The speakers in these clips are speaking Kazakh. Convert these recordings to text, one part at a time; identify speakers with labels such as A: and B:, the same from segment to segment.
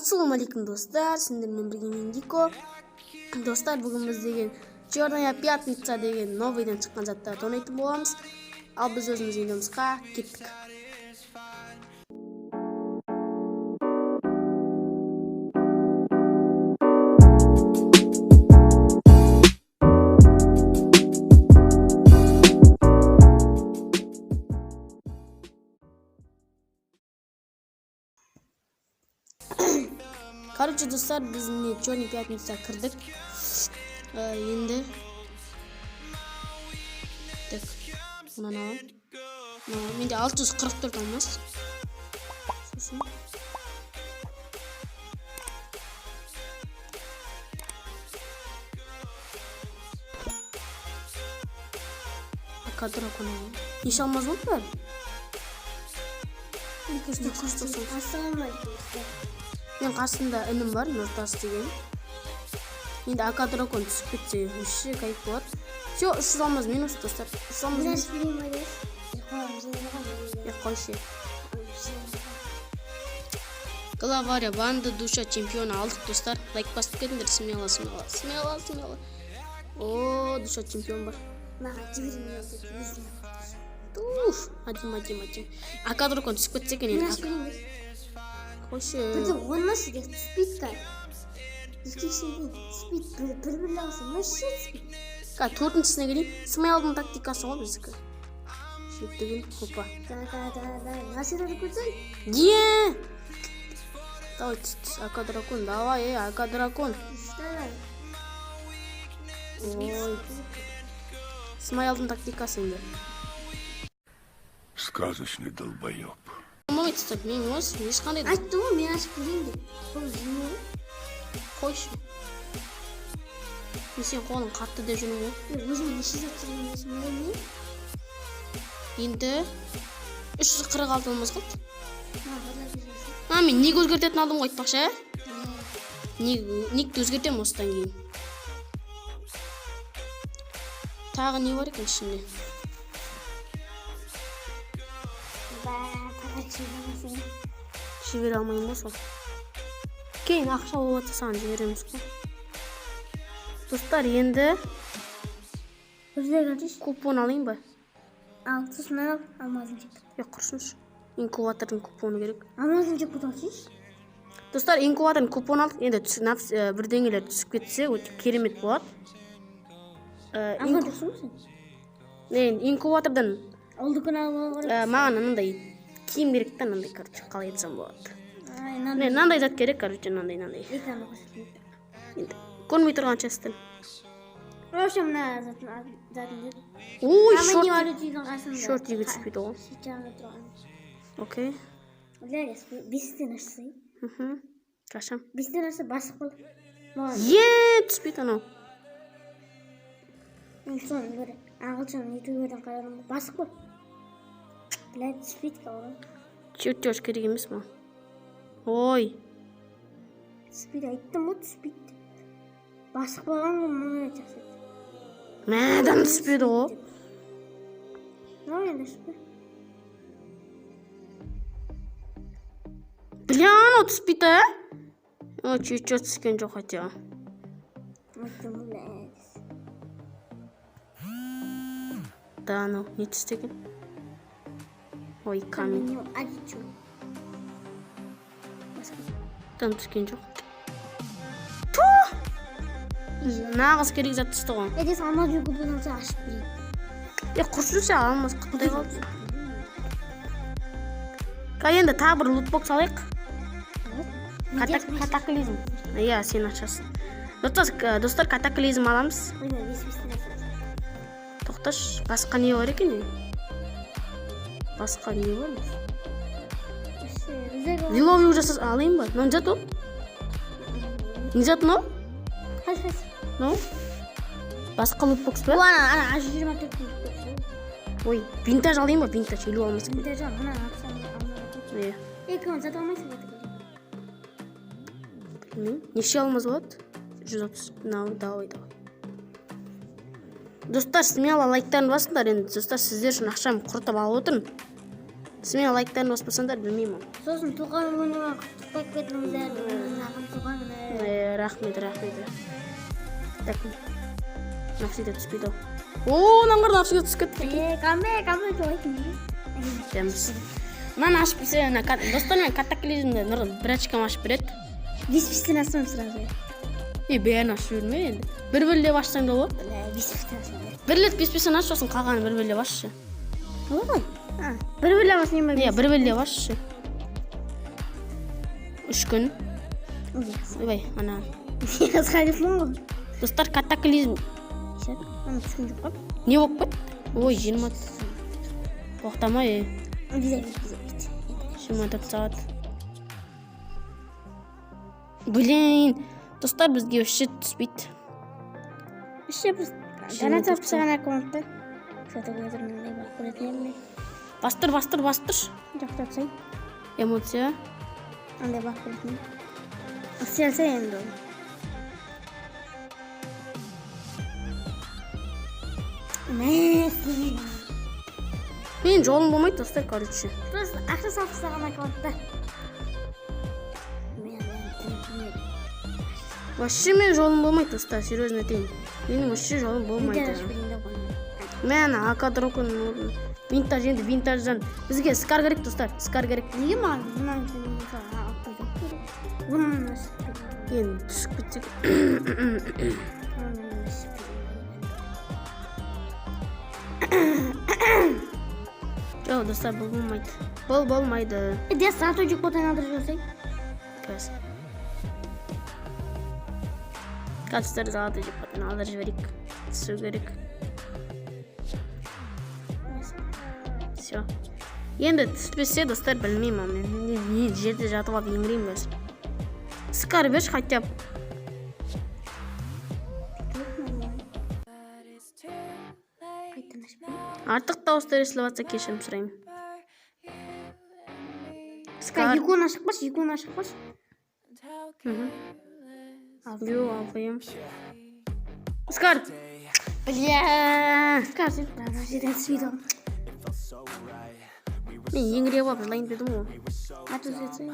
A: Ассалаумалейкум достар, сендермен бірге мен Дико. Достар, бүгін біз деген Черная пятница деген новыйдан шыққан заттарды ойнайтын боламыз. Ал біз өзіміз видеомызға кеттік. Короче, достар, біз міне Черная пятница кірдік. Енді так, мынаны аламын. Менде 644 алмас. Сосын кадр аламын. Неше алмаз болды бәрі? 290.
B: Ассалаумалейкум.
A: Мен қасында інім бар, Нұртас деген. Енді акадракон түсіп кетсе, үші кайып болады. Все, 300 алмаз минус, достар. 300 алмаз минус. Қойшы. Главаря, банда, душа, чемпиона алдық, достар. Лайк басып кетіңдер, смело. О, душа чемпион бар. Уф, адим. Акадракон түсіп кетсе екен енді. Қойшы.
B: Оны сізге спид кар. Спид бір-бірлі алсын. Мұшы спид.
A: Төртіншісіне келейін. Смайлдың тактикасы ғой біздікі. Шеттігін, хопа.
B: Насырады көрсен?
A: Е! Давай, акадракон, давай, акадракон. Ой. Смайлдың тактикасы енді.
C: Сказочный долбоёб.
A: Мамайт ұстап, мен осы, ешқандай да.
B: Айтты ғой, мен ашып көрейін деп. Бұл жүйме ғой.
A: Қойшы. Мен сен қолың қатты деп жүрмін ғой.
B: Өзім неше зат жүрген есім ойлаймын.
A: Енді 346 алмаз қалды. Мен неге өзгертетін алдым ғой айтпақшы, ә? Никті өзгертем осыдан кейін. Тағы не бар екен ішінде? Жібере алмайым ба сол? Кейін ақша болатса саған жібереміз ғой. Достар, енді купон алайын ба?
B: Ал, сосын ал, алмазын жеп.
A: Құрсыншы. Инкубатордың купоны керек.
B: Алмазын жеп бұтасыз?
A: Достар, инкубатордың купон алдық. Енді бірдеңелер түсіп кетсе, өте керемет болады.
B: Алған жоқсың ба сен?
A: Инкубатордан
B: Олдықын алып алып.
A: маған анандай киім керек та, анандай, короче, қалай айтсам болады. Нандай зат керек, короче, нандай.
B: Экранды көрсетейін.
A: Көрмей тұрған частын.
B: Вообще мына затын деді.
A: Ой, шорт егі түспейді ғой.
B: Шетжағында тұрған.
A: Окей.
B: Ойлайыз, бестен ашсай.
A: Қашам.
B: Бестен ашса басып қол.
A: Түспейді анау.
B: Соны бір ағылшын ютуберден қарадым. Басып қол. Біләді түспейді қалған.
A: Чертеж керек емес ма? Ой.
B: Түспейді, айттым ғой түспейді. Басып қалған ғой мұны жақсы.
A: Мәдам түспейді ғой.
B: Нау енді түспейді.
A: Блян, о түспейді, ә? Чертеж түскен жоқ әте.
B: Айттым біләді.
A: Да, анау, не түстеген? Ой, камень.
B: Адичу.
A: Там түскен жоқ. Нағыз керек зат түсті ғой.
B: Әдес алмаз жүр күпін алса ашып берейін.
A: Құрсыншы алмаз құттай қалды. Енді тағы бір лутбокс алайық. Катаклизм. Иә, сен ашасың. Достар, катаклизм аламыз. Тоқташ, басқа не бар екен? Басқа не бар? Виловью жасас алайын ба? Не зат ол? Не зат мынау? Ну? Басқа лутбокс ба?
B: Ана 24 лутбокс.
A: Ой, винтаж алайын ба? Винтаж, елу алмас.
B: Винтаж ал, мына алсам. Екеуін зат алмайсың ба?
A: Неше алмаз болады? 130. Давай. Достар, смело лайктарын басыңдар. Енді достар, сіздер үшін ақшам құртып алып отырмын. Смело лайктарын баспасаңдар, білмеймін.
B: Сосын туған күніме құттықтап кетіңіздер.
A: Рахмет. Нафсиде түспейді. О, наңғыр нафсиге түсіп кетті.
B: Қандай жойдың.
A: Теміз. Мынаны ашып бесе, достар мен катаклизмді бір очкам ашып береді.
B: Бес-бестен астам сразу.
A: Бәрін ашып жүрме енді. Бір-бірлеп ашсаң да болады.
B: Бес-бестен астам.
A: Бірлеп бес-бестен аш, сосын қалғаны бір-бірлеп ашшы.
B: Олай? Бір-бірлеп ашын ең ба?
A: бір-бірлеп ашшы. 3 күн. Ойбай, ана.
B: Қасқалифмын ғой.
A: Достар, катаклизм.
B: Ана түскен жоқ қой.
A: Не болып кетті? Ой, 20. Тоқтамай. 24 сағат. Блин, достар бізге вообще түспейді.
B: Вообще біз донат алып тастаған аккаунтты. Что-то көзірмеңдей бар көретін.
A: Бастыр.
B: Жоқ тапсай.
A: Эмоция.
B: Андай бақ көретін. Селсе енді ол. Мәсі.
A: Мен жолым болмайды, достар, короче.
B: Просто ақша салып тастаған аккаунтта.
A: Вообще мен жолым болмайды, достар, серьезно айтайын. Менің вообще жолым болмайды. Мен акадрокын орын. Винтаж енді винтаждан. Бізге скар керек, достар, скар керек.
B: Неге маған? Мұнан кейін бұнан
A: Енді түсіп кетсек. Жоқ, достар, бұл болмайды. Бұл болмайды.
B: Де сағат өжік ботайын алдыр жүрсек?
A: Көз. Кәлістер зағаты жеп батын алдыр жіберек. Түсу керек. Все. Енді түспесе, достар, білмеймін. Мен жерде жатып алып еңіреймін өз. Скар берші хотя бы. Артық дауыстар естіліп жатса кешірім сұраймын. Скар.
B: Икона шықпаш.
A: Алып қоям. Скар. Бля.
B: Скар сен. Жерден түспейді ғой.
A: Мен еңіреп алып жылайын дедім ғой.
B: Аты өзетсің.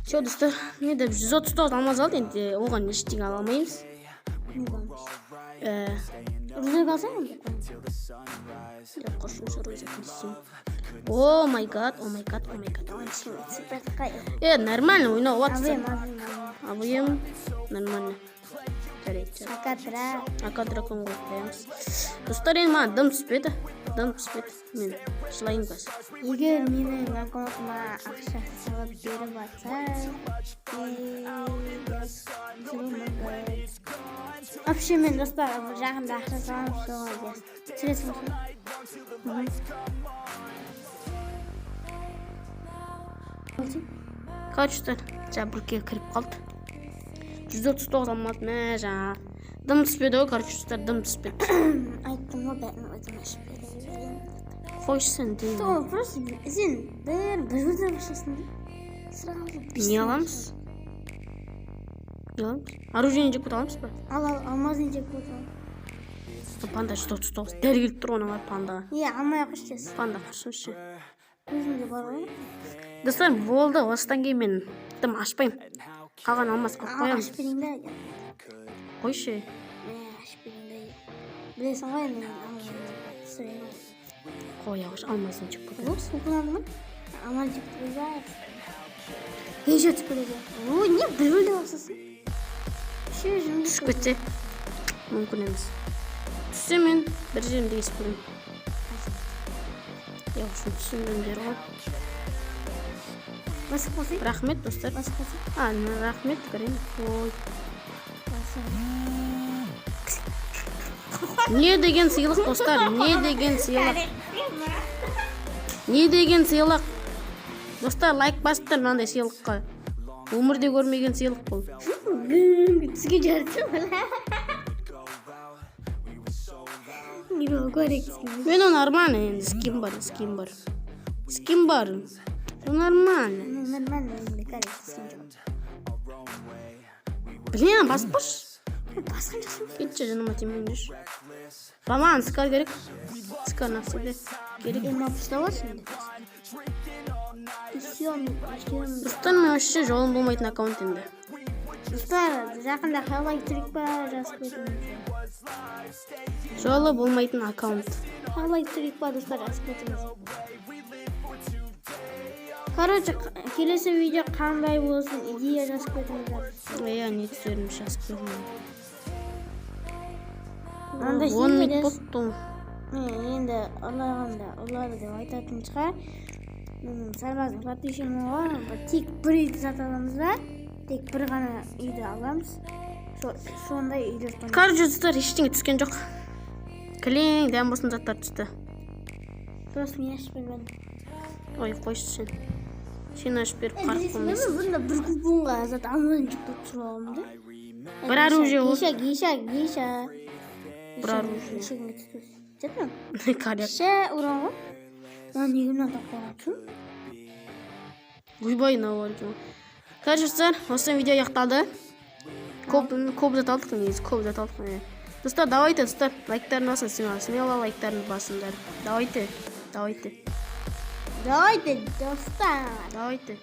A: Що, достар, мен де 139 алмаз алды, енді оған ештеңе ала алмаймыз.
B: Рузек алсаң онда?
A: Қошын рузек несейм. О май гад. Нормально ойнау ватса. Абыем. Нормально. Акадракон ғой қоямыз. Достар, енді маған дым түспеді. Мен жылайын бас.
B: Егер менің аккаунтыма ақша салып беріп жатса, вообще мен достар жағында ақша салып соған түсіресің ғой.
A: Короче, жабырке кіріп қалды. 139 алмады мә жаңа. Дым түспеді ғой, короче, дым түспеді.
B: Айттым ғой бәрін өзім ашып берейін.
A: Қойшы сен дейін.
B: Сол, просто сен бір-бірден ашасың да.
A: Не аламыз? Оружиені жеп көте аламыз ба?
B: Алмазын жеп көте аламыз.
A: Панда 139. Дәл келіп тұр оның пандаға.
B: Алмай қойшы.
A: Панда құрсыншы.
B: Өзімде бар ғой.
A: Достар, болды. Осыдан кейін мен дым ашпаймын. Қалған алмаз қалып қоямын.
B: Ашып берейін бе?
A: Қойшы.
B: Ашып берейін бе? Білесің ғой мен алмазын түсірейін.
A: Қояғыш алмазын жеп көте.
B: Ол сұлқыланды ма? Алмаз жеп көте. Еше түсіп көте. Ой, не бір-бірде басасың?
A: Түсіп кетсе мүмкін емес. Түссе мен бір жерімде есіп көремін. Яғышын түсіндім бер ғой.
B: Басып қосай?
A: Рахмет, достар.
B: Басып қосай?
A: Рахмет, көрейін. Ой. Не деген сыйлық, достар? Не деген сыйлық? Достар, лайк басыптар мынандай сыйлыққа. Өмірде көрмеген сыйлық бұл.
B: Түске жарты бала.
A: Мен ол нормально енді. Скин бар. Ол нормально. Блин, басып қош.
B: Басқан жасым.
A: Кетші жаныма тимейін деш. Баман, скар керек. Скар навсегда керек.
B: Ема пұсталасың.
A: Достар, мен вообще жолым болмайтын аккаунт енді.
B: Dostlar, жақында Hello Trikpa жазып кетіңіздер.
A: Жолы болмайтын аккаунт.
B: Hello Trikpa достар жазып кетіңіздер. Короче, келесі видео қандай болсын, идея жазып кетіңіздер.
A: Иә, не түсерім жазып көрмеймін.
B: Анда
A: 10 минут болыпты.
B: Енді оларды деп айтатын шығар. Сарбаздың подписчигіне ғой, тек бір үйді сатып аламыз да, тек бір ғана үйді аламыз. Сондай үйлер қоймыз.
A: Короче, достар, ештеңе түскен жоқ. Кілең дәм болсын заттар түсті.
B: Просто мен ашып бермедім.
A: Ой, қойшы сен. Сен ашып беріп қарып қоймайсың.
B: Бұнда бір купонға зат алмадан жүкті түсіріп аламын да.
A: Бір оружие ол.
B: Гейша.
A: Бір оружие.
B: Жетмем?
A: Коряк.
B: Ше ұран ғой. Мен неге мынада қоятын?
A: Ойбай, мынау екен. Короче, достар, осыдан видео аяқталды. Көп зат алдық негізі, көп зат алдық. Достар, давайте, достар, лайктарын басыңдар, смело лайктарын басыңдар. Давайте.
B: Давайте, достар.
A: Давайте.